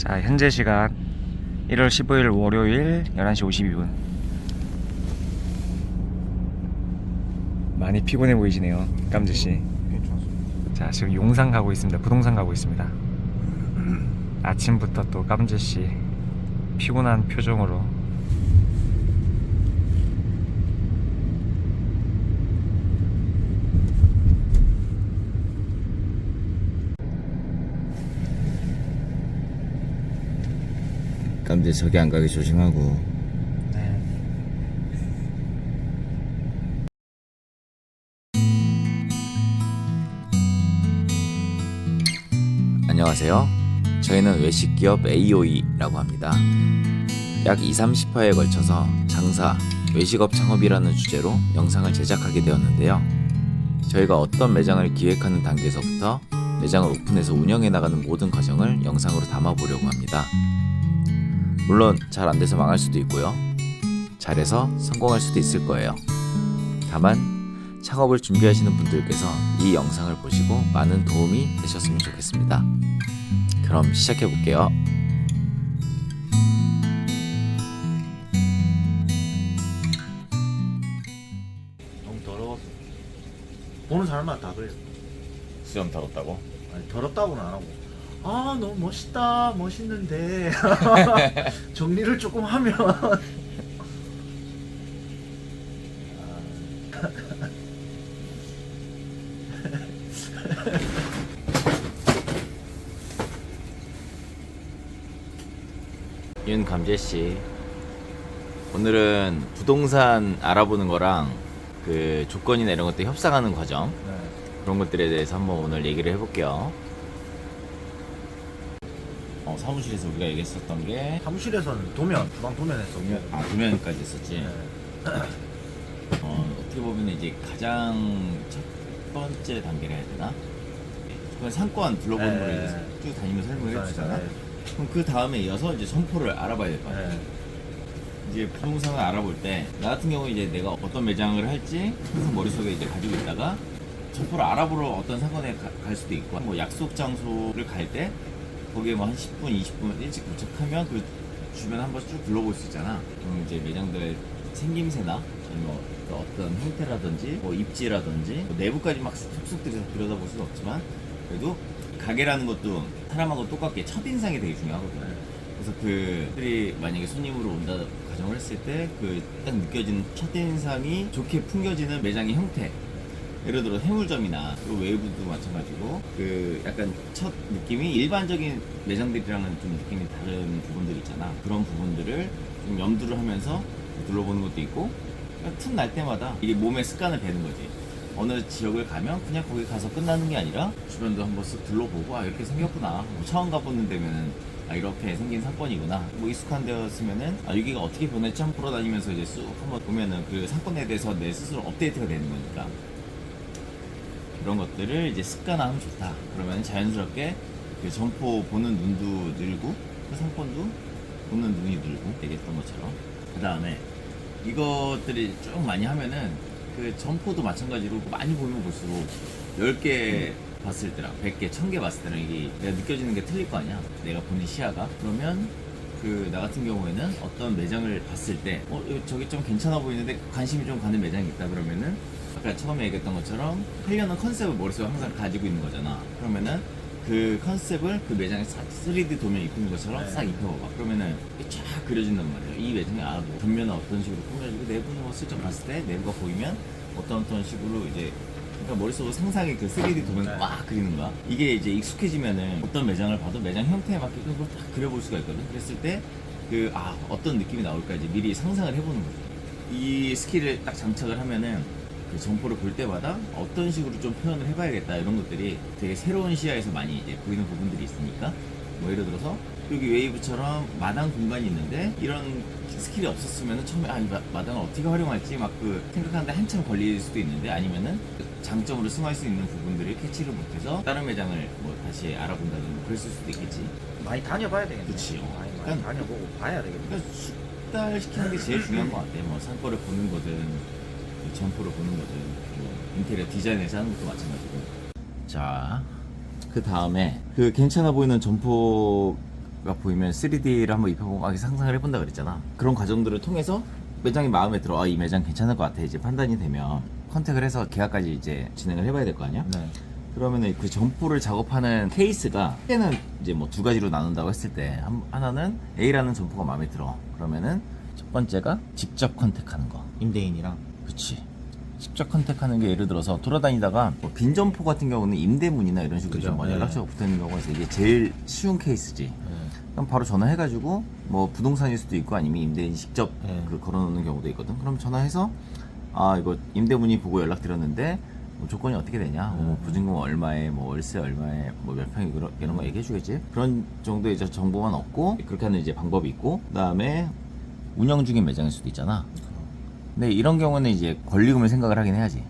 자, 현재 시간 1월 15일 월요일 11시 52분. 많이 피곤해 보이시네요, 깜지씨. 자, 지금 용산 가고 있습니다. 부동산 가고 있습니다. 아침부터 또 깜지씨 피곤한 표정으로. 깜제 저기 안 가게 조심하고. 네. 안녕하세요. 저희는 외식기업 AOE라고 합니다. 약 2, 30화에 걸쳐서 장사, 외식업 창업이라는 주제로 영상을 제작하게 되었는데요. 저희가 어떤 매장을 기획하는 단계에서부터 매장을 오픈해서 운영해 나가는 모든 과정을 영상으로 담아보려고 합니다. 물론 잘 안돼서 망할 수도 있고요. 잘해서 성공할 수도 있을 거예요. 다만 창업을 준비하시는 분들께서 이 영상을 보시고 많은 도움이 되셨으면 좋겠습니다. 그럼 시작해 볼게요. 너무 더러웠어. 보는 사람마다 다 그래요. 수염 더럽다고? 아니, 더럽다고는 안 하고. 아, 너무 멋있다. 멋있는데. 정리를 조금 하면. 윤감재씨, 오늘은 부동산 알아보는 거랑 그 조건이나 이런 것들 협상하는 과정, 네. 그런 것들에 대해서 한번 오늘 얘기를 해볼게요. 사무실에서 우리가 얘기했었던 게 사무실에서는 주방 도면 했었고. 도면까지 했었지. 네. 어떻게 보면 이제 가장 첫 번째 단계라 해야 되나? 그건 상권 둘러보는 네. 거를 이제 쭉 다니면서 설명을 해주잖아. 네. 그럼 그 다음에 이어서 이제 점포를 알아봐야 될 거 아니야. 네. 이제 부동산을 알아볼 때 나 같은 경우 이제 내가 어떤 매장을 할지 항상 머릿속에 이제 가지고 있다가 점포를 알아보러 어떤 상권에 갈 수도 있고, 뭐 약속 장소를 갈 때 거기에 뭐 한 10분, 20분 일찍 도착하면 그 주변 한번 쭉 둘러볼 수 있잖아. 그럼 이제 매장들 생김새나 아니면 뭐 어떤 형태라든지 뭐 입지라든지 뭐 내부까지 막 쏙쏙 들여다볼 수는 없지만, 그래도 가게라는 것도 사람하고 똑같게 첫인상이 되게 중요하거든. 그래서 그들이 만약에 손님으로 온다 가정을 했을 때 그 딱 느껴지는 첫인상이 좋게 풍겨지는 매장의 형태, 예를 들어 해물점이나 그 외부도 마찬가지고 그 약간 첫 느낌이 일반적인 매장들이랑은 좀 느낌이 다른 부분들이 있잖아. 그런 부분들을 좀 염두를 하면서 둘러보는 것도 있고, 틈 날 때마다 이게 몸에 습관을 배는 거지. 어느 지역을 가면 그냥 거기 가서 끝나는 게 아니라 주변도 한번 쓱 둘러보고, 아 이렇게 생겼구나, 뭐 처음 가보는 데면은 아 이렇게 생긴 상권이구나, 뭐 익숙한 데였으면은 아 여기가 어떻게 변했지 한번 돌아다니면서 이제 쑥 한번 보면은 그 상권에 대해서 내 스스로 업데이트가 되는 거니까, 그런 것들을 이제 습관화하면 좋다. 그러면 자연스럽게 그 점포 보는 눈도 늘고 그 상권도 보는 눈이 늘고 얘기했던 것처럼, 그 다음에 이것들이 쭉 많이 하면은 그 점포도 마찬가지로 많이 보면 볼수록 10개 봤을 때랑 100개, 1000개 봤을 때랑 이게 내가 느껴지는 게 틀릴 거 아니야. 내가 보는 시야가. 그러면 그 나 같은 경우에는 어떤 매장을 봤을 때 저기 좀 괜찮아 보이는데 관심이 좀 가는 매장이 있다 그러면은, 아까 처음에 얘기했던 것처럼 하려는 컨셉을 머릿속에 항상 가지고 있는 거잖아. 그러면은 그 컨셉을 그 매장에 3D 도면 입히는 것처럼 네. 싹 입혀봐. 그러면은 쫙 그려진단 말이야. 이 매장이 뭐 전면은 어떤 식으로 꾸며지고 내부는 뭐 슬쩍 봤을 때 내부가 보이면 어떤 식으로 이제, 그러니까 머릿속으로 상상의 그 3D 도면을 네. 막 그리는 거야. 이게 이제 익숙해지면은 어떤 매장을 봐도 매장 형태에 맞게 그걸 딱 그려볼 수가 있거든. 그랬을 때 어떤 느낌이 나올까 이제 미리 상상을 해보는 거지. 이 스킬을 딱 장착을 하면은 그 점포를 볼 때마다 어떤 식으로 좀 표현을 해봐야겠다, 이런 것들이 되게 새로운 시야에서 많이 이제 보이는 부분들이 있으니까, 뭐 예를 들어서 여기 웨이브처럼 마당 공간이 있는데 이런 스킬이 없었으면 처음에 이 마당을 어떻게 활용할지 막 그 생각하는데 한참 걸릴 수도 있는데, 아니면은 장점으로 승화할 수 있는 부분들을 캐치를 못해서 다른 매장을 뭐 다시 알아본다든지 그랬을 수도 있겠지. 많이 다녀봐야 되겠네. 그치. 많이 그러니까- 다녀보고 봐야 되겠네. 그러니까 숙달시키는 게 제일 중요한 것 같아. 뭐 상권을 보는 거든 점포를 보는 거든, 뭐 인테리어 디자인에서 하는 것도 마찬가지고. 자, 그 다음에 그 괜찮아 보이는 점포 가 보이면 3D를 한번 입혀보고 막 상상을 해본다 그랬잖아. 그런 과정들을 통해서 매장이 마음에 들어. 이 매장 괜찮을 것 같아. 이제 판단이 되면 컨택을 해서 계약까지 이제 진행을 해봐야 될 거 아니야? 네. 그러면은 그 점포를 작업하는 케이스가 때는 이제 뭐 두 가지로 나눈다고 했을 때 하나는 A라는 점포가 마음에 들어. 그러면은 첫 번째가 직접 컨택하는 거. 임대인이랑. 그치. 직접 컨택하는 게 예를 들어서 돌아다니다가 뭐 빈 점포 같은 경우는 임대문이나 이런 식으로 그죠. 좀 네. 연락처가 붙어있는 경우가 있어. 이게 제일 쉬운 케이스지. 네. 그럼 바로 전화해가지고 뭐 부동산일 수도 있고 아니면 임대인이 직접 네. 그 걸어놓는 경우도 있거든. 그럼 전화해서 아 이거 임대문이 보고 연락드렸는데 뭐 조건이 어떻게 되냐, 뭐 보증금 얼마에, 뭐 월세 얼마에, 뭐 몇 평이 이런 거 얘기해주겠지. 그런 정도의 이제 정보만 얻고 그렇게 하는 이제 방법이 있고, 그다음에 운영 중인 매장일 수도 있잖아. 근데 이런 경우는 이제 권리금을 생각을 하긴 해야지.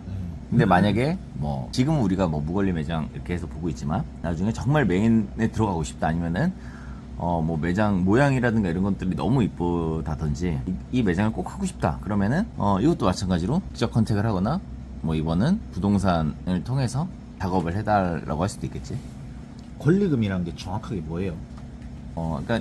근데 만약에 뭐 지금 우리가 뭐 무권리 매장 이렇게 해서 보고 있지만 나중에 정말 메인에 들어가고 싶다, 아니면은 뭐 매장 모양이라든가 이런 것들이 너무 이쁘다든지 이 매장을 꼭 하고 싶다 그러면은 이것도 마찬가지로 직접 컨택을 하거나 뭐 이번은 부동산을 통해서 작업을 해달라고 할 수도 있겠지. 권리금이란 게 정확하게 뭐예요? 그러니까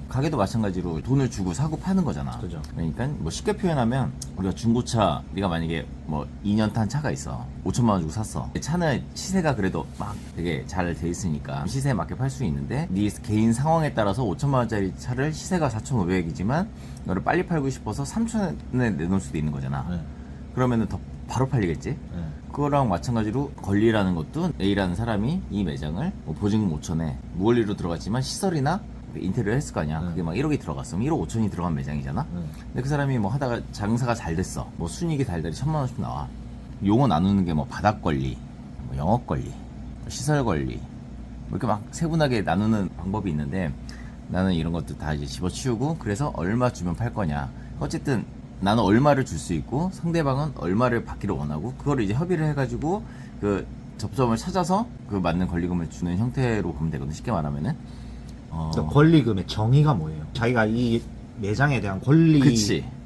가게도 마찬가지로 돈을 주고 사고 파는 거잖아. 그죠. 그러니까 뭐 쉽게 표현하면 우리가 중고차, 네가 만약에 뭐 2년 탄 차가 있어. 5천만 원 주고 샀어. 차는 시세가 그래도 막 되게 잘 돼 있으니까 시세에 맞게 팔 수 있는데 네 개인 상황에 따라서 5천만 원짜리 차를 시세가 4,500이지만 이거를 빨리 팔고 싶어서 3천원에 내놓을 수도 있는 거잖아. 네. 그러면은 더 바로 팔리겠지. 네. 그거랑 마찬가지로 권리라는 것도 A라는 사람이 이 매장을 뭐 보증금 5천에 무권리로 들어갔지만 시설이나 인테리어 했을 거 아니야. 그게 막 1억이 들어갔으면 1억 5천이 들어간 매장이잖아. 근데 그 사람이 뭐 하다가 장사가 잘 됐어. 뭐 순이익이 달달이 1,000만 원씩 나와. 용어 나누는 게 뭐 바닥 권리, 뭐 영업 권리, 시설 권리, 뭐 이렇게 막 세분하게 나누는 방법이 있는데 나는 이런 것도 다 이제 집어치우고, 그래서 얼마 주면 팔 거냐. 어쨌든 나는 얼마를 줄 수 있고 상대방은 얼마를 받기를 원하고, 그거를 이제 협의를 해가지고 그 접점을 찾아서 그 맞는 권리금을 주는 형태로 보면 되거든. 쉽게 말하면은 그러니까 권리금의 정의가 뭐예요? 자기가 이 매장에 대한 권리를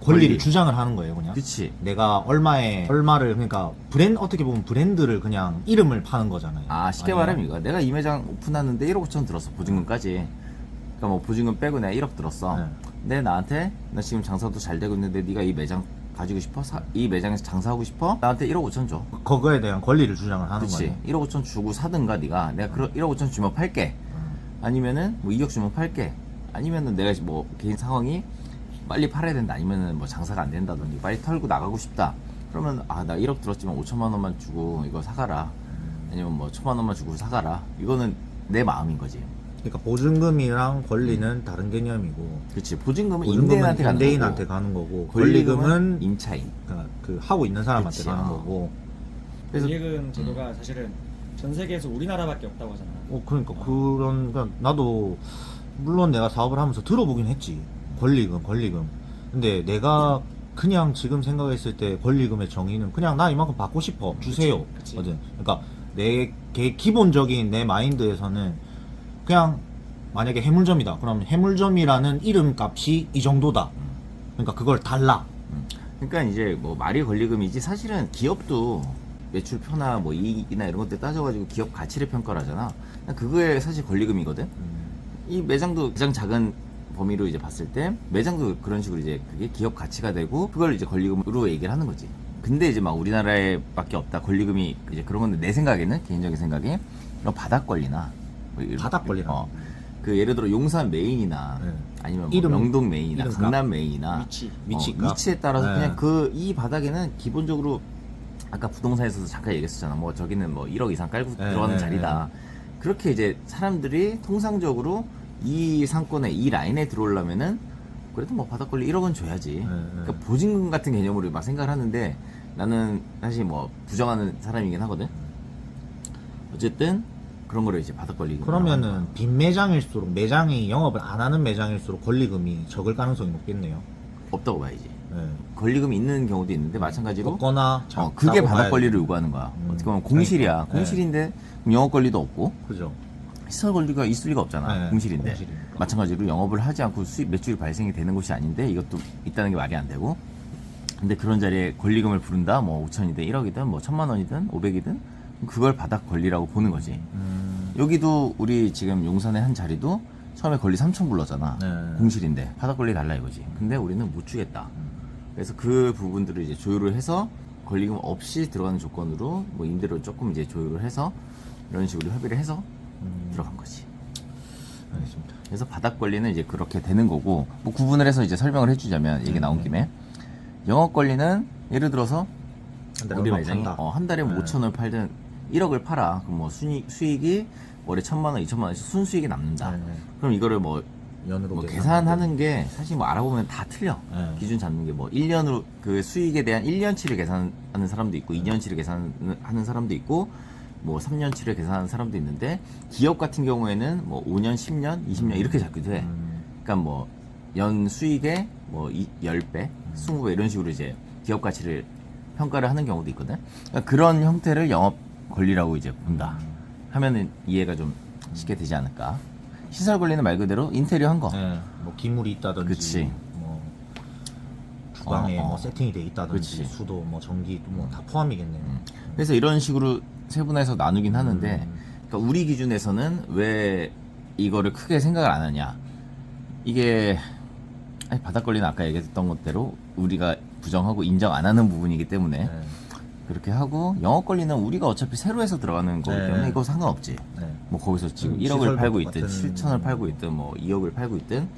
권리. 주장을 하는 거예요, 그냥. 그치. 내가 얼마를 그러니까 어떻게 보면 브랜드를 그냥 이름을 파는 거잖아요. 쉽게 아니에요? 말하면 이거야. 내가 이 매장 오픈하는데 1억 5천 들었어, 보증금까지. 그러니까 뭐 보증금 빼고 내가 1억 들었어. 네. 근데 나한테 나 지금 장사도 잘 되고 있는데 네가 이 매장 가지고 싶어? 이 매장에서 장사하고 싶어? 나한테 1억 5천 줘. 그거에 대한 권리를 주장을 하는 그치. 거예요. 1억 5천 주고 사든가 네가. 내가 1억 5천 주면 팔게. 아니면은 뭐 2억 주면 팔게. 아니면은 내가 뭐 개인 상황이 빨리 팔아야 된다, 아니면은 뭐 장사가 안 된다든지 빨리 털고 나가고 싶다, 그러면 나 1억 들었지만 5천만 원만 주고 이거 사가라, 아니면 뭐 1,000만 원만 주고 사가라. 이거는 내 마음인 거지. 그러니까 보증금이랑 권리는 다른 개념이고, 그치. 보증금은 보증금은 임대인한테 가는 임대인한테 거고, 가는 거고, 권리금은 권리금은 임차인. 그러니까 그 하고 있는 사람한테 그치. 가는 거고. 그래서 권리금 제도가 사실은 전 세계에서 우리나라밖에 없다고 하잖아. 그러니까 그러니까 나도 물론 내가 사업을 하면서 들어보긴 했지. 권리금. 근데 내가 그냥 지금 생각했을 때 권리금의 정의는 그냥 나 이만큼 받고 싶어, 주세요. 그치. 거든. 그러니까 내 기본적인 내 마인드에서는 그냥 만약에 해물점이다. 그러면 해물점이라는 이름값이 이 정도다. 그러니까 그걸 달라. 그러니까 이제 뭐 말이 권리금이지, 사실은 기업도 매출표나 뭐 이익이나 이런 것들 따져가지고 기업 가치를 평가를 하잖아. 그거에 사실 권리금이거든. 이 매장도 가장 작은 범위로 이제 봤을 때 매장도 그런 식으로 이제 그게 기업 가치가 되고, 그걸 이제 권리금으로 얘기를 하는 거지. 근데 이제 막 우리나라에 밖에 없다 권리금이, 이제 그런 건데 내 생각에는, 개인적인 생각에 이런 바닥 권리나 뭐 이런 바닥 권리나. 그 예를 들어 용산 메인이나 네. 아니면 뭐 이름, 명동 메인이나 이름값. 강남 메인이나 위치값. 위치에 따라서 네. 그냥 이 바닥에는 기본적으로 아까 부동산에서도 잠깐 얘기했었잖아. 뭐 저기는 뭐 1억 이상 깔고 네, 들어가는 네, 자리다. 그렇게 이제 사람들이 통상적으로 이 상권에, 이 라인에 들어오려면은 그래도 뭐 바닥 권리 1억은 줘야지. 그러니까 보증금 같은 개념으로 막 생각을 하는데, 나는 사실 뭐 부정하는 사람이긴 하거든. 어쨌든 그런 거를 이제 바닥 권리. 그러면은 빈 매장일수록, 매장이 영업을 안 하는 매장일수록 권리금이 적을 가능성이 높겠네요. 없다고 봐야지. 네. 권리금이 있는 경우도 있는데 마찬가지로 없거나 그게 바닥 권리를 요구하는 거야. 어떻게 보면 공실이야. 그러니까. 공실인데 영업 권리도 없고 그죠. 시설 권리가 있을 리가 없잖아. 네, 공실인데. 공실이니까. 마찬가지로 영업을 하지 않고 매출이 발생이 되는 곳이 아닌데 이것도 있다는 게 말이 안 되고. 근데 그런 자리에 권리금을 부른다. 뭐 5천이든 1억이든 뭐 1,000만 원이든 500이든 그걸 바닥 권리라고 보는 거지. 여기도 우리 지금 용산의 한 자리도 처음에 권리 3천 불렀잖아. 네. 공실인데 바닥 권리 달라 이거지. 근데 우리는 못 주겠다. 그래서 그 부분들을 이제 조율을 해서 권리금 없이 들어가는 조건으로 뭐 임대료 조금 이제 조율을 해서 이런 식으로 협의를 해서 들어간 거지. 알겠습니다. 그래서 바닥 권리는 이제 그렇게 되는 거고, 뭐 구분을 해서 이제 설명을 해주자면 얘기 나온 김에 영업 권리는 예를 들어서 한 달에 우리 얼마 매장이 판다. 한 달에 뭐 네. 5천을 팔든 1억을 팔아. 그럼 뭐 수익이 월에 1,000만 원, 2,000만 원씩 순수익이 남는다. 네. 그럼 이거를 뭐 연으로 계산하는 게 사실 뭐 알아보면 다 틀려. 네. 기준 잡는 게 뭐 1년으로 그 수익에 대한 1년치를 계산하는 사람도 있고 2년치를 계산하는 사람도 있고 뭐 3년치를 계산하는 사람도 있는데, 기업 같은 경우에는 뭐 5년, 10년, 20년 이렇게 잡기도 해. 그러니까 뭐 연 수익의 뭐 10배, 20배 이런 식으로 이제 기업 가치를 평가를 하는 경우도 있거든. 그러니까 그런 형태를 영업 권리라고 이제 본다 하면은 이해가 좀 쉽게 되지 않을까. 시설 권리는 말 그대로 인테리어 한 거. 네. 뭐 기물이 있다든지, 그치. 뭐 주방에 어, 어. 뭐 세팅이 돼 있다든지, 그치. 수도, 뭐 전기 뭐 다 포함이겠네요. 그래서 이런 식으로 세분화해서 나누긴 하는데, 그러니까 우리 기준에서는 왜 이거를 크게 생각을 안 하냐. 이게 아니, 바닥 권리는 아까 얘기했던 것대로 우리가 부정하고 인정 안 하는 부분이기 때문에 네. 그렇게 하고, 영업 권리는 우리가 어차피 새로 해서 들어가는 거기 때문에 네. 이거 상관없지. 네. 뭐 거기서 지금 음, 1억을 시설도 팔고 있든 똑같은 7천을 팔고 있든 뭐 2억을 팔고 있든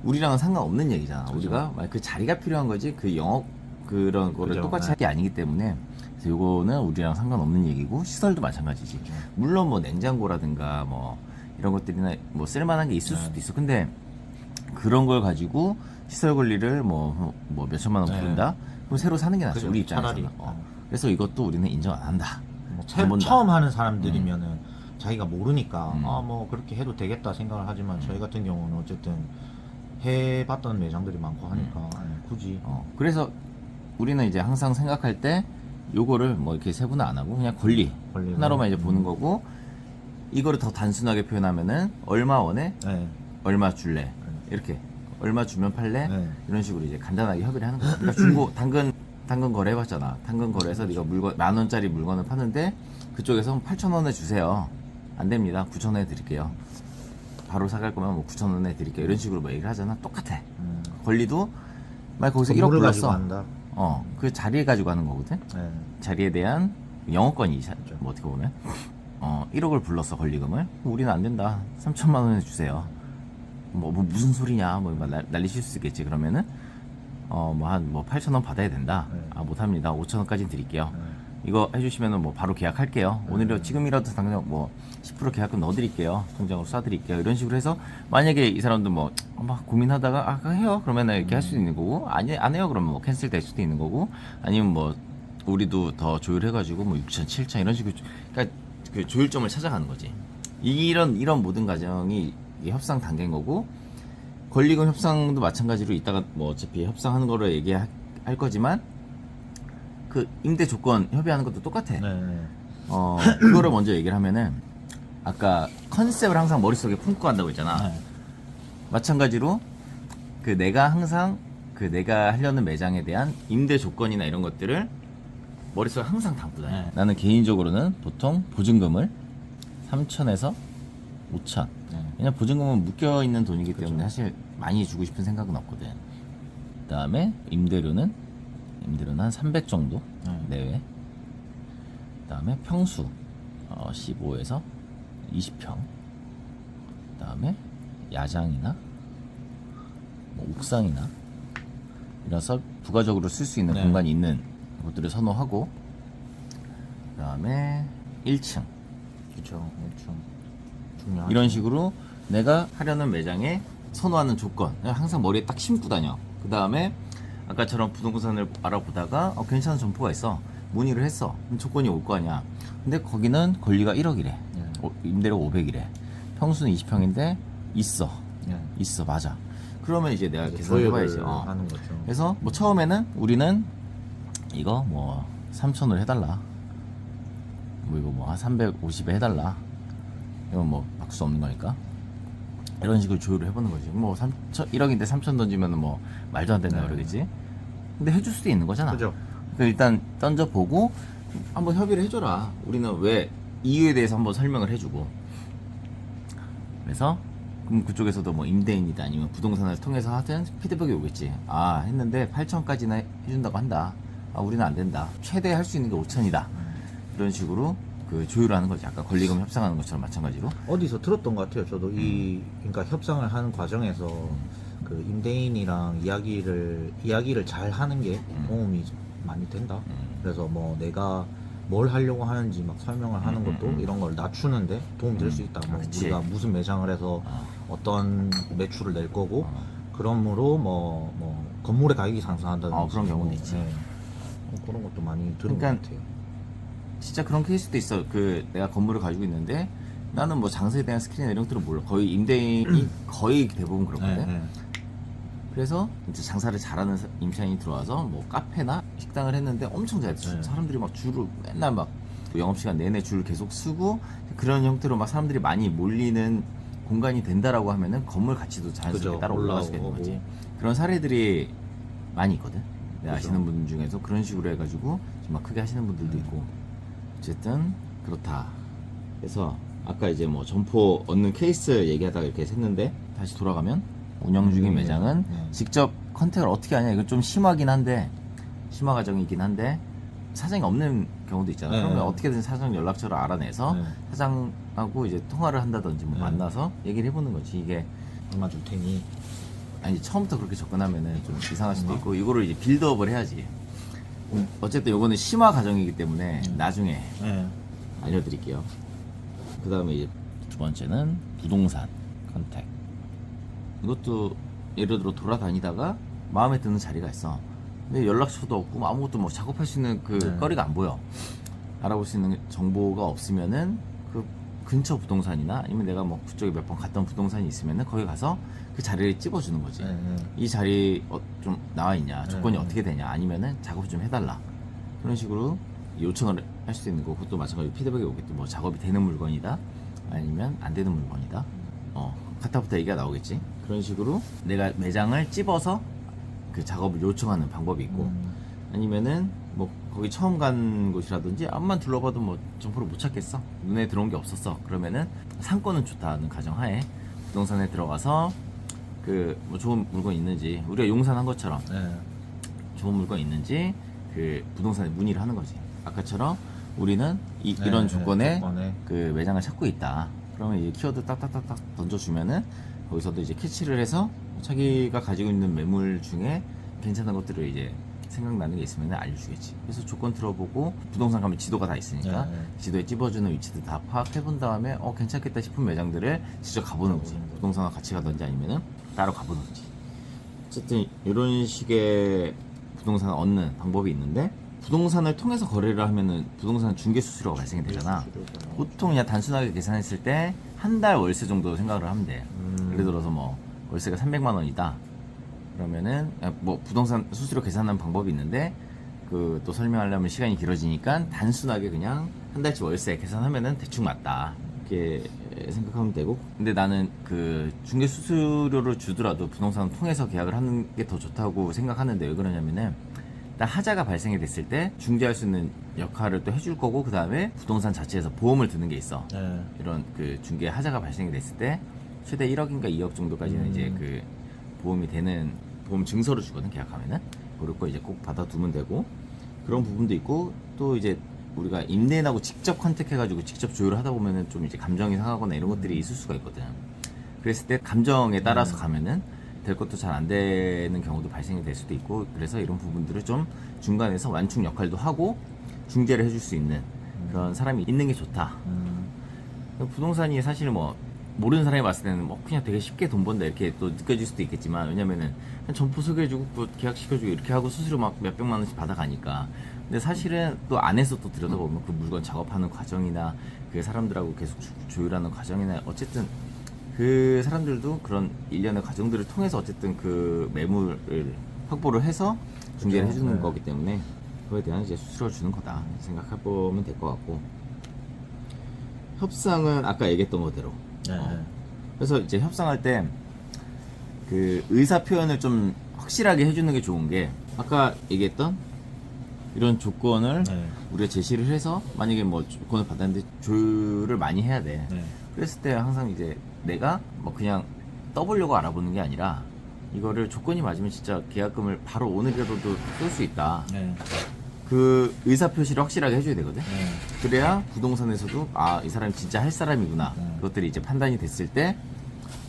우리랑은 상관없는 얘기잖아. 그죠. 우리가 그 자리가 필요한 거지 그 영업 그런 거를 그죠. 똑같이 네. 할 게 아니기 때문에, 그래서 요거는 우리랑 상관없는 얘기고, 시설도 마찬가지지. 물론 뭐 냉장고라든가 뭐 이런 것들이나 뭐 쓸만한 게 있을 네. 수도 있어. 근데 그런 걸 가지고 시설 권리를 뭐 몇천만 원 네. 부른다? 그럼 새로 사는 게 낫지. 그죠. 우리 입장에서는. 차라리. 그래서 이것도 우리는 인정 안 한다. 뭐 안 본다. 처음 하는 사람들이면은 자기가 모르니까 음. 아 뭐 그렇게 해도 되겠다 생각을 하지만, 저희 같은 경우는 어쨌든 해봤던 매장들이 많고 하니까 굳이 그래서 우리는 이제 항상 생각할 때 요거를 뭐 이렇게 세분화 안 하고 그냥 권리 권리로. 하나로만 이제 보는 거고, 이거를 더 단순하게 표현하면은 얼마 원에 네. 얼마 줄래 이렇게 얼마 주면 팔래 네. 이런 식으로 이제 간단하게 협의를 하는 거야. 그러니까 중고 당근 거래 해봤잖아. 당근 거래해서 네가 물건 10,000원짜리 물건을 파는데 그쪽에서 8,000원에 주세요. 안 됩니다. 9,000원에 드릴게요. 바로 사갈 거면 뭐 9,000원에 드릴게요. 이런 식으로 뭐 얘기를 하잖아. 똑같아. 권리도 만약 거기서 1억 건물을 가지고 불렀어. 한다. 그 자리에 가지고 하는 거거든. 네. 자리에 대한 영업권이 뭐 어떻게 보면 1억을 불렀어 권리금을. 우리는 안 된다. 3천만 원에 주세요. 뭐 무슨 소리냐 뭐 난리 칠 수 있겠지. 그러면은 뭐 8,000원 받아야 된다. 네. 아 못합니다. 5,000원까지 드릴게요. 이거 해주시면은 뭐 바로 계약할게요. 오늘이라도 지금이라도 당장 뭐 10% 계약금 넣어드릴게요. 통장으로 쏴드릴게요. 이런 식으로 해서, 만약에 이 사람도 막 고민하다가 해요. 그러면 이렇게 할 수도 있는 거고, 아니 안 해요. 그러면 뭐 캔슬 될 수도 있는 거고, 아니면 뭐 우리도 더 조율해가지고 뭐 6,000, 7,000 이런 식으로, 그러니까 그 조율점을 찾아가는 거지. 이런 모든 과정이 이게 협상 단계인 거고, 권리금 협상도 마찬가지로 이따가 뭐 어차피 협상하는 거를 얘기할 거지만, 그 임대 조건 협의하는 것도 똑같아. 네. 그거를 먼저 얘기를 하면은, 아까 컨셉을 항상 머릿속에 품고 한다고 했잖아. 네. 마찬가지로 그 내가 항상 그 내가 하려는 매장에 대한 임대 조건이나 이런 것들을 머릿속에 항상 담고 다녀. 네. 나는 개인적으로는 보통 보증금을 3,000에서 5,000. 네. 왜냐면 보증금은 묶여 있는 돈이기 때문에 사실 많이 주고 싶은 생각은 없거든. 그다음에 임대료는 한 300 정도 내외. 그다음에 평수 15에서 20평. 그다음에 야장이나 뭐 옥상이나 이래서 부가적으로 쓸 수 있는 네. 공간이 있는 것들을 선호하고, 그다음에 1층. 그렇죠. 중요하죠. 이런 식으로 내가 하려는 매장에 선호하는 조건 그냥 항상 머리에 딱 심고 다녀. 그 다음에 아까처럼 부동산을 알아보다가 괜찮은 점포가 있어. 문의를 했어. 그럼 조건이 올 거 아니야. 근데 거기는 권리가 1억이래. 임대료 500이래. 평수는 20평인데 있어. 있어. 맞아. 그러면 이제 내가 계산을 해봐야지. 하는 거죠. 그래서 뭐 처음에는 우리는 이거 뭐 3,000을 해달라. 뭐 이거 뭐 350에 해달라. 이건 뭐 바꿀 수 없는 거니까. 이런 식으로 조율을 해보는 거지. 뭐 1억인데 3,000 던지면 뭐 말도 안 된다 그러겠지. 근데 해줄 수도 있는 거잖아. 그죠. 그러니까 일단 던져보고 한번 협의를 해줘라. 우리는 왜 이유에 대해서 한번 설명을 해주고. 그래서 그럼 그쪽에서도 뭐 임대인이다 아니면 부동산을 통해서 하든 피드백이 오겠지. 아 했는데 8천까지나 해준다고 한다. 아 우리는 안 된다. 최대 할 수 있는 게 5천이다. 이런 식으로 그 조율하는 거지. 아까 권리금 협상하는 것처럼 마찬가지로. 어디서 들었던 것 같아요. 저도 그러니까 협상을 하는 과정에서 그 임대인이랑 이야기를 잘 하는 게 도움이 많이 된다. 그래서 뭐 내가 뭘 하려고 하는지 막 설명을 하는 것도 이런 걸 낮추는데 도움 될 수 있다. 뭐 그렇지. 우리가 무슨 매장을 해서 어떤 매출을 낼 거고 그러므로 뭐 건물의 가격이 상승한다든지 그런 경우도 있지. 그런 것도 많이 들은 그러니까 것 같아요. 진짜 그런 케이스도 있어. 그 내가 건물을 가지고 있는데 나는 뭐 장사에 대한 스킬이나 이런 것들을 몰라. 거의 임대인이 거의 대부분 그렇거든. 네. 그래서 이제 장사를 잘하는 임차인이 들어와서 뭐 카페나 식당을 했는데 엄청 잘했어. 네. 사람들이 막 줄을 맨날 막 영업시간 내내 줄을 계속 쓰고 그런 형태로 막 사람들이 많이 몰리는 공간이 된다라고 하면은 건물 가치도 자연스럽게 그죠. 따라 올라갈 수가 있는 올라오고. 거지. 그런 사례들이 많이 있거든. 내가 그죠. 아시는 분 중에서 그런 식으로 해가지고 정말 크게 하시는 분들도 있고. 어쨌든 그렇다. 그래서 아까 이제 뭐 점포 얻는 케이스 얘기하다가 이렇게 했는데 다시 돌아가면 운영 중인 매장은 직접 컨택을 어떻게 하냐. 이건 좀 심하긴 한데 심화 과정이긴 한데 사장이 없는 경우도 있잖아. 네. 그러면 어떻게든 사장 연락처를 알아내서 네. 사장하고 이제 통화를 한다든지 뭐 네. 만나서 얘기를 해보는 거지. 이게 얼마 줄 테니. 아니 처음부터 그렇게 접근하면은 좀 이상할 수도 있고 이거를 이제 빌드업을 해야지. 어쨌든 요거는 심화 과정이기 때문에 나중에 네. 알려드릴게요. 그 다음에 이제 두 번째는 부동산 컨택. 이것도 예를 들어 돌아다니다가 마음에 드는 자리가 있어. 근데 연락처도 없고 뭐 아무것도 뭐 작업할 수 있는 그 네. 거리가 안 보여. 알아볼 수 있는 정보가 없으면은 그 근처 부동산이나 아니면 내가 뭐 그쪽에 몇 번 갔던 부동산이 있으면은 거기 가서 그 자리를 찝어주는 거지. 네. 이 자리 좀 나와 있냐, 조건이 네. 어떻게 되냐, 아니면은 작업 좀 해달라. 그런 식으로 요청을 할 수도 있는 거고, 그것도 마찬가지로 피드백이 오겠지. 뭐 작업이 되는 물건이다, 아니면 안 되는 물건이다. 카타부터 얘기가 나오겠지. 그런 식으로 내가 매장을 찝어서 그 작업을 요청하는 방법이 있고, 아니면은 뭐 거기 처음 간 곳이라든지 앞만 둘러봐도 뭐 점포를 못 찾겠어. 눈에 들어온 게 없었어. 그러면은 상권은 좋다는 가정하에 부동산에 들어가서 그 뭐 좋은 물건 있는지, 우리가 용산한 것처럼 네. 좋은 물건 있는지 그 부동산에 문의를 하는 거지. 아까처럼 우리는 이런 조건에 그 매장을 찾고 있다. 그러면 이제 키워드 딱딱딱딱 던져주면은 거기서도 이제 캐치를 해서 자기가 가지고 있는 매물 중에 괜찮은 것들을 이제 생각나는 게 있으면 알려주겠지. 그래서 조건 들어보고 부동산 가면 지도가 다 있으니까 지도에 찝어주는 위치도 다 파악해본 다음에 괜찮겠다 싶은 매장들을 직접 가보는 거지. 부동산과 같이 가든지 아니면은 따로 가보든지. 어쨌든 이런 식의 부동산을 얻는 방법이 있는데, 부동산을 통해서 거래를 하면은 부동산 중개 수수료가 발생이 되잖아. 보통 그냥 단순하게 계산했을 때 한 달 월세 정도 생각을 하면 돼. 예를 들어서 뭐 월세가 300만 원이다. 그러면은 뭐 부동산 수수료 계산하는 방법이 있는데 그 또 설명하려면 시간이 길어지니까 단순하게 그냥 한 달치 월세 계산하면은 대충 맞다. 이렇게 생각하면 되고, 근데 나는 그 중개 수수료를 주더라도 부동산 통해서 계약을 하는 게 더 좋다고 생각하는데, 왜 그러냐면은 일단 하자가 발생이 됐을 때 중개할 수 있는 역할을 또 해줄 거고, 그 다음에 부동산 자체에서 보험을 드는 게 있어. 이런 그 중개 하자가 발생이 됐을 때 최대 1억인가 2억 정도까지는 이제 그 보험이 되는 보험 증서를 주거든, 계약하면은. 그럴 거 이제 꼭 받아두면 되고, 그런 부분도 있고, 또 이제 우리가 임대인하고 직접 컨택해가지고 직접 조율을 하다 보면은 좀 이제 감정이 상하거나 이런 것들이 있을 수가 있거든. 그랬을 때 감정에 따라서 가면은 될 것도 잘 안 되는 경우도 발생이 될 수도 있고, 그래서 이런 부분들을 좀 중간에서 완충 역할도 하고 중재를 해줄 수 있는 그런 사람이 있는 게 좋다. 부동산이 사실 뭐 모르는 사람이 봤을 때는 뭐 그냥 되게 쉽게 돈 번다 이렇게 또 느껴질 수도 있겠지만, 왜냐면은 그냥 점포 소개해주고 그 계약시켜주고 이렇게 하고 수수료 막 몇백만 원씩 받아가니까. 근데 사실은 또 안에서 또 들여다보면 그 물건 작업하는 과정이나 그 사람들하고 계속 조율하는 과정이나, 어쨌든 그 사람들도 그런 일련의 과정들을 통해서 어쨌든 그 매물을 확보를 해서 중개를 해주는 거기 때문에 그거에 대한 이제 수수료를 주는 거다 생각해보면 될 것 같고, 협상은 아까 얘기했던 거대로 그래서 이제 협상할 때 그 의사 표현을 좀 확실하게 해주는 게 좋은 게, 아까 얘기했던 이런 조건을 우리가 제시를 해서 만약에 뭐 조건을 받았는데 조율을 많이 해야 돼. 그랬을 때 항상 이제 내가 뭐 그냥 떠보려고 알아보는 게 아니라 이거를 조건이 맞으면 진짜 계약금을 바로 오늘이라도 쏠 수 있다. 네. 그 의사표시를 확실하게 해줘야 되거든. 네. 그래야 부동산에서도 아, 이 사람이 진짜 할 사람이구나. 그것들이 이제 판단이 됐을 때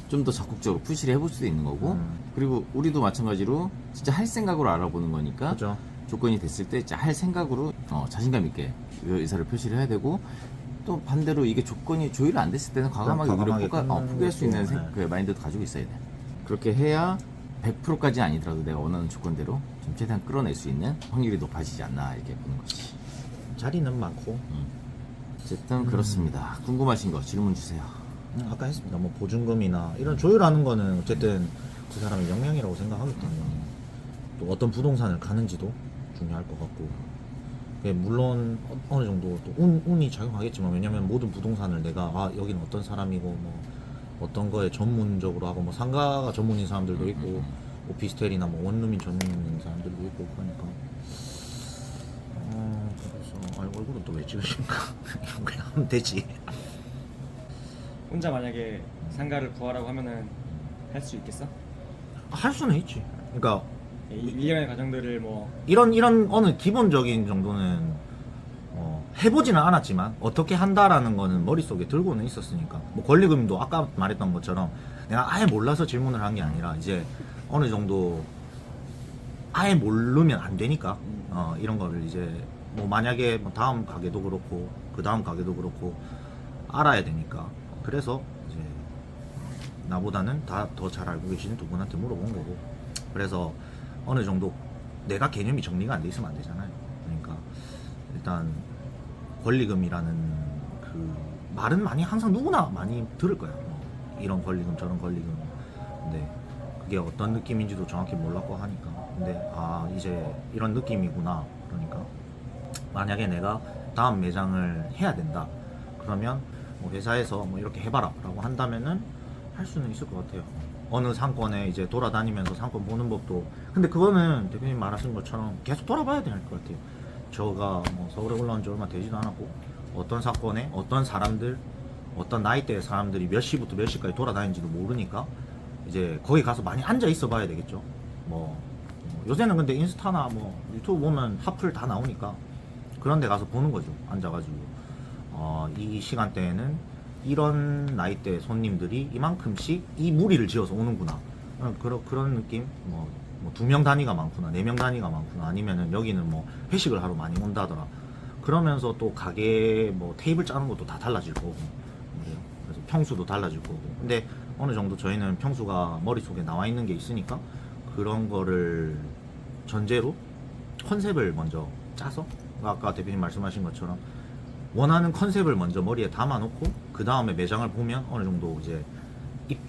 좀 더 적극적으로 푸시를 해볼 수도 있는 거고, 그리고 우리도 마찬가지로 진짜 할 생각으로 알아보는 거니까 그죠. 조건이 됐을 때 진짜 할 생각으로 자신감 있게 그 의사를 표시를 해야 되고, 또 반대로 이게 조건이 조율이 안 됐을 때는 과감하게 과감하게 오히려 포기할 수 있는 것도, 네. 그 마인드도 가지고 있어야 돼. 그렇게 해야 100%까지 아니더라도 내가 원하는 조건대로 좀 최대한 끌어낼 수 있는 확률이 높아지지 않나 이렇게 보는 거지. 자리는 많고 어쨌든 그렇습니다. 궁금하신 거 질문 주세요. 아까 했습니다. 뭐 보증금이나 이런 조율하는 거는 어쨌든 그 사람의 역량이라고 생각하기 때문에 또 어떤 부동산을 가는지도 중요할 것 같고, 예, 물론 어느 정도 또 운이 작용하겠지만, 왜냐면 모든 부동산을 내가 아 여기는 어떤 사람이고 뭐 어떤 거에 전문적으로 하고, 뭐 상가가 전문인 사람들도 있고 오피스텔이나 뭐 원룸인 전문인 사람들도 있고 그러니까 그래서 얼굴은 또 왜 찍으신가 그냥 하면 되지. 혼자 만약에 상가를 구하라고 하면은 할 수 있겠어? 할 수는 있지. 그러니까 일련의 과정들을 뭐 이런 어느 기본적인 정도는 해보지는 않았지만 어떻게 한다라는 거는 머릿속에 들고는 있었으니까, 뭐 권리금도 아까 말했던 것처럼 내가 아예 몰라서 질문을 한 게 아니라 이제 어느 정도 아예 모르면 안 되니까 이런 거를 이제 뭐 만약에 뭐 다음 가게도 그렇고 그 다음 가게도 그렇고 알아야 되니까, 그래서 이제 나보다는 다 더 잘 알고 계시는 두 분한테 물어본 거고, 그래서 어느 정도 내가 개념이 정리가 안 돼 있으면 안 되잖아요. 그러니까 일단 권리금이라는 그 말은 많이 항상 누구나 많이 들을 거야. 이런 권리금 저런 권리금. 근데 그게 어떤 느낌인지도 정확히 몰랐고 하니까, 근데 아 이제 이런 느낌이구나. 그러니까 만약에 내가 다음 매장을 해야 된다 그러면 뭐 회사에서 뭐 이렇게 해봐라 라고 한다면은 할 수는 있을 것 같아요. 어느 상권에 이제 돌아다니면서 상권 보는 법도, 근데 그거는 대표님 말하신 것처럼 계속 돌아봐야 될 것 같아요. 저가 뭐 서울에 올라온 지 얼마 되지도 않았고 어떤 사건에 어떤 사람들 어떤 나이대의 사람들이 몇 시부터 몇 시까지 돌아다니는지도 모르니까 이제 거기 가서 많이 앉아 있어 봐야 되겠죠. 뭐 요새는 근데 인스타나 뭐 유튜브 보면 하플 다 나오니까 그런 데 가서 보는 거죠. 앉아가지고 이 시간대에는 이런 나이대 손님들이 이만큼씩 이 무리를 지어서 오는구나, 그런 느낌. 뭐 2명 단위가 많구나, 4명 단위가 많구나, 아니면은 여기는 뭐 회식을 하러 많이 온다더라. 그러면서 또 가게 뭐 테이블 짜는 것도 다 달라질 거고, 그래서 평수도 달라질 거고. 근데 어느 정도 저희는 평수가 머릿속에 나와 있는 게 있으니까 그런 거를 전제로 컨셉을 먼저 짜서, 아까 대표님 말씀하신 것처럼 원하는 컨셉을 먼저 머리에 담아 놓고 그 다음에 매장을 보면 어느 정도 이제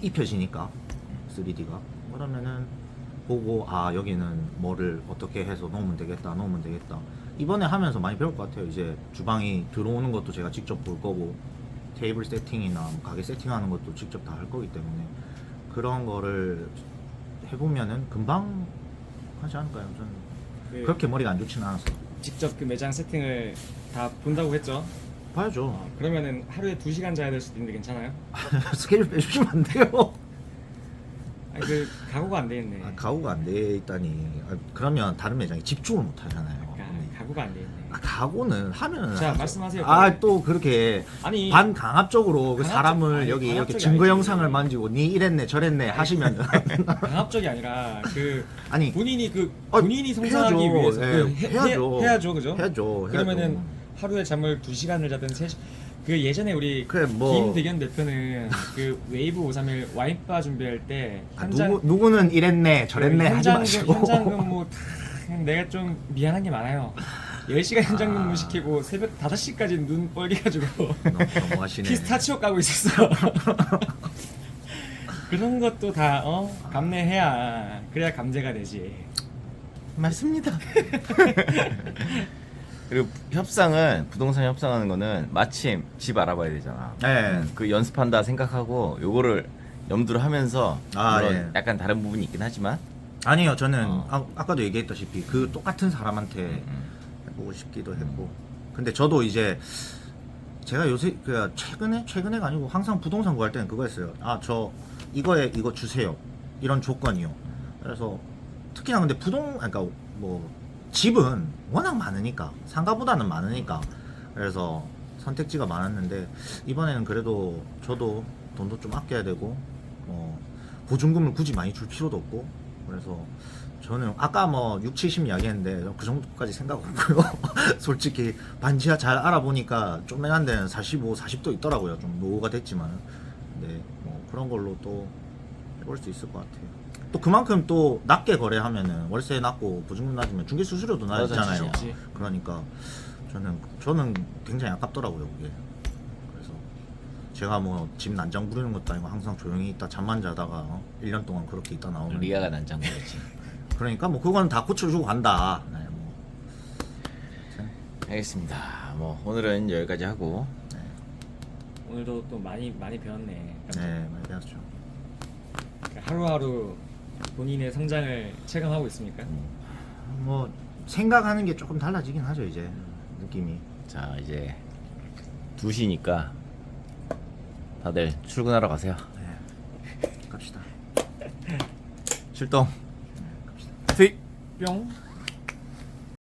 입혀지니까 3D가, 그러면은 보고 아 여기는 뭐를 어떻게 해서 놓으면 되겠다 이번에 하면서 많이 배울 것 같아요. 이제 주방이 들어오는 것도 제가 직접 볼 거고, 테이블 세팅이나 뭐 가게 세팅하는 것도 직접 다 할 거기 때문에 그런 거를 해보면은 금방 하지 않을까요? 저는 그렇게 머리가 안 좋지는 않았어요. 직접 그 매장 세팅을 다 본다고 했죠. 봐야죠. 그러면은 하루에 2시간 자야 될 수도 있는데 괜찮아요? 스케줄 빼주시면 안 돼요. 아니 그 각오가 안 돼 있네. 가구가 안 돼 있다니. 그러면 다른 매장에 집중을 못 하잖아요. 각오가 안 돼 있네. 가구는 하면은 자, 하죠. 말씀하세요. 또 그렇게 아니 반강압적으로 그 사람을 아니, 여기 이렇게 강압적이 증거 아니지. 영상을 만지고 니 이랬네 저랬네 하시면은 강압적이 아니라 그 아니 본인이 아, 본인이 성장하기 해야죠. 위해서 예, 그 해야죠. 해야죠, 그죠? 해야죠. 그러면은 하루에 잠을 2시간을 자든 3시. 그 예전에 우리 그래, 뭐. 김대견 대표는 그 웨이브 531 와인바 준비할 때 현장 누구는 이랬네 저랬네 하지 마시고 현장 근무 다 내가 좀 미안한 게 많아요. 10시간 현장 근무 시키고 새벽 5시까지 눈 뻘개가지고 너무 하시네. 피스타치오 까고 있었어. 그런 것도 다 감내해야 그래야 감제가 되지. 맞습니다. 그리고 협상은 부동산 협상하는 거는 마침 집 알아봐야 되잖아. 네. 그 연습한다 생각하고 요거를 염두를 하면서 물론 예. 약간 다른 부분이 있긴 하지만 아니요, 저는 아까도 얘기했다시피 그 똑같은 사람한테 해보고 싶기도 했고, 근데 저도 이제 제가 요새 그 최근에가 아니고 항상 부동산 구할 때는 그거 했어요. 아 저 이거에 이거 주세요. 이런 조건이요. 그래서 특히나 근데 그러니까 뭐 집은 워낙 많으니까 상가보다는 많으니까 그래서 선택지가 많았는데 이번에는 그래도 저도 돈도 좀 아껴야 되고 보증금을 굳이 많이 줄 필요도 없고 그래서 저는 아까 뭐 6, 70 이야기했는데 그 정도까지 생각 없고요. 솔직히 반지하 잘 알아보니까 좀맨한 데는 45, 40도 있더라고요. 좀 노후가 됐지만 근데 뭐 그런 걸로 또 해볼 수 있을 것 같아요. 또 그만큼 또 낮게 거래하면은 월세 낮고 보증금 낮으면 중개 수수료도 낮잖아요. 그렇지. 그러니까 저는 굉장히 아깝더라고요 그게. 그래서 제가 뭐 집 난장 부리는 것도 아니고 항상 조용히 있다 잠만 자다가 1년 동안 그렇게 있다 나오는. 리아가 난장거렸지. 그러니까 뭐 그건 다 고쳐주고 간다. 네, 뭐. 알겠습니다. 뭐 오늘은 여기까지 하고 오늘도 또 많이 배웠네. 네, 많이 배웠죠. 하루하루 본인의 성장을 체감하고 있습니까? 뭐 생각하는 게 조금 달라지긴 하죠 이제 느낌이. 자 이제 2시니까 다들 출근하러 가세요. 네, 갑시다. 출동. 갑시다. 스윗. 뿅.